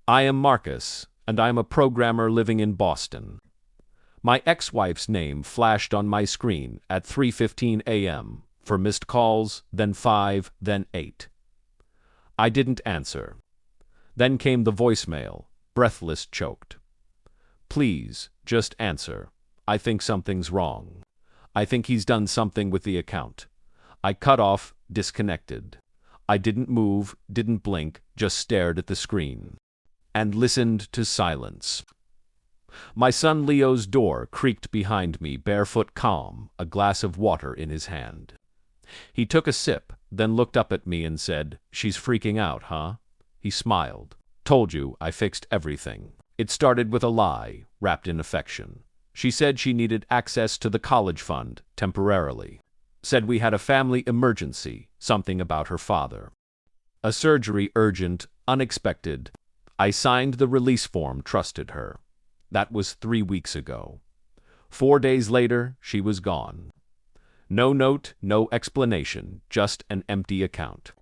I am Marcus, and I am a programmer living in Boston. My ex-wife's name flashed on my screen at 3:15 a.m. for missed calls, then 5, then 8. I didn't answer. Then came the voicemail, breathless, choked. Please, just answer. I think something's wrong. I think he's done something with the account. I cut off, disconnected. I didn't move, didn't blink, just stared at the screen. And listened to silence. My son Leo's door creaked behind me, barefoot calm, a glass of water in his hand. He took a sip, then looked up at me and said, "She's freaking out, huh?" He smiled. "Told you, I fixed everything. It started with a lie, wrapped in affection. She said she needed access to the college fund, temporarily. Said we had a family emergency, something about her father. A surgery urgent, unexpected. I signed the release form, trusted her. That was 3 weeks ago. 4 days later, she was gone. No note, no explanation, just an empty account.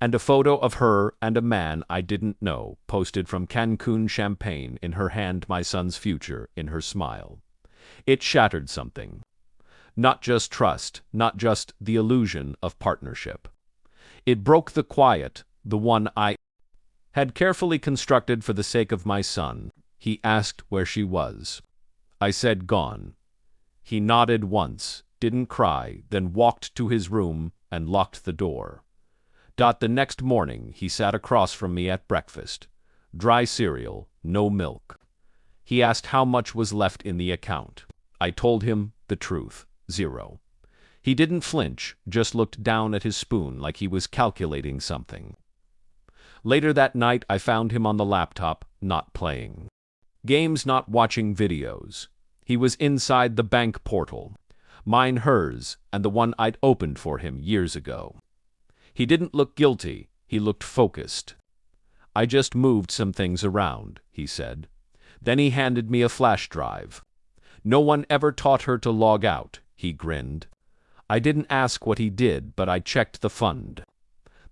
And a photo of her and a man I didn't know, posted from Cancun, champagne, in her hand, my son's future, in her smile. It shattered something. Not just trust, not just the illusion of partnership. It broke the quiet, the one I had carefully constructed for the sake of my son. He asked where she was. I said gone. He nodded once, didn't cry, then walked to his room and locked the door. The next morning, he sat across from me at breakfast. Dry cereal, no milk. He asked how much was left in the account. I told him the truth, 0. He didn't flinch, just looked down at his spoon like he was calculating something. Later that night, I found him on the laptop, not playing games, not watching videos. He was inside the bank portal. Mine, hers, and the one I'd opened for him years ago. He didn't look guilty, he looked focused. I just moved some things around, he said. Then he handed me a flash drive. No one ever taught her to log out, he grinned. I didn't ask what he did, but I checked the fund.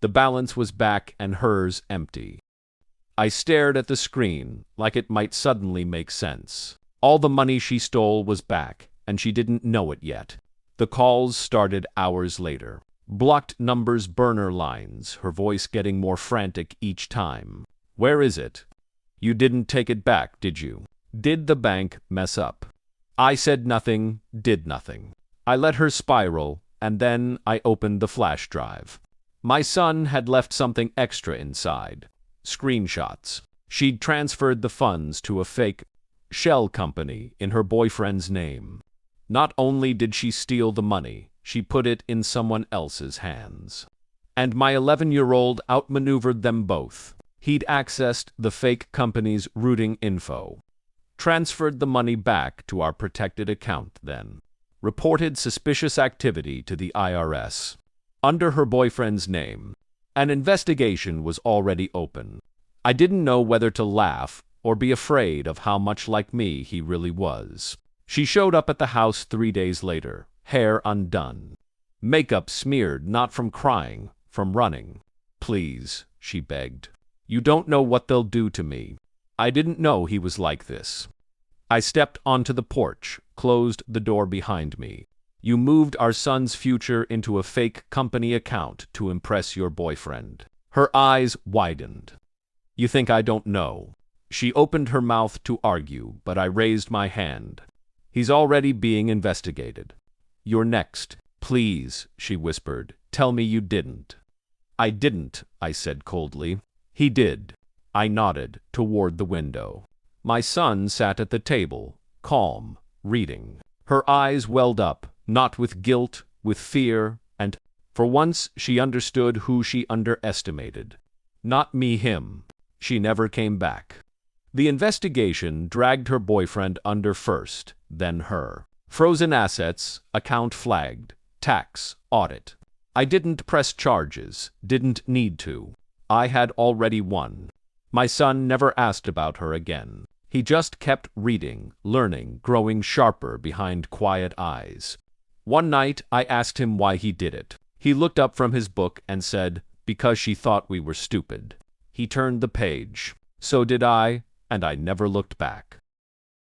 The balance was back and hers empty. I stared at the screen, like it might suddenly make sense. All the money she stole was back, and she didn't know it yet. The calls started hours later. Blocked numbers, burner lines, her voice getting more frantic each time. Where is it? You didn't take it back, did you? Did the bank mess up? I said nothing, did nothing. I let her spiral, and then I opened the flash drive. My son had left something extra inside. Screenshots. She'd transferred the funds to a fake shell company in her boyfriend's name. Not only did she steal the money, she put it in someone else's hands. And my 11-year-old outmaneuvered them both. He'd accessed the fake company's routing info. Transferred the money back to our protected account then. Reported suspicious activity to the IRS. Under her boyfriend's name. An investigation was already open. I didn't know whether to laugh or be afraid of how much like me he really was. She showed up at the house 3 days later, hair undone. Makeup smeared, not from crying, from running. "Please," she begged. "You don't know what they'll do to me." I didn't know he was like this. I stepped onto the porch, closed the door behind me. "You moved our son's future into a fake company account to impress your boyfriend." Her eyes widened. "You think I don't know?" She opened her mouth to argue, but I raised my hand. "He's already being investigated. You're next." "Please," she whispered, "tell me you didn't." "I didn't," I said coldly. "He did." I nodded toward the window. My son sat at the table, calm, reading. Her eyes welled up, not with guilt, with fear, and for once she understood who she underestimated. Not me, him. She never came back. The investigation dragged her boyfriend under first, then her. Frozen assets, account flagged, tax, audit. I didn't press charges, didn't need to. I had already won. My son never asked about her again. He just kept reading, learning, growing sharper behind quiet eyes. One night, I asked him why he did it. He looked up from his book and said, "Because she thought we were stupid." He turned the page. So did I, and I never looked back.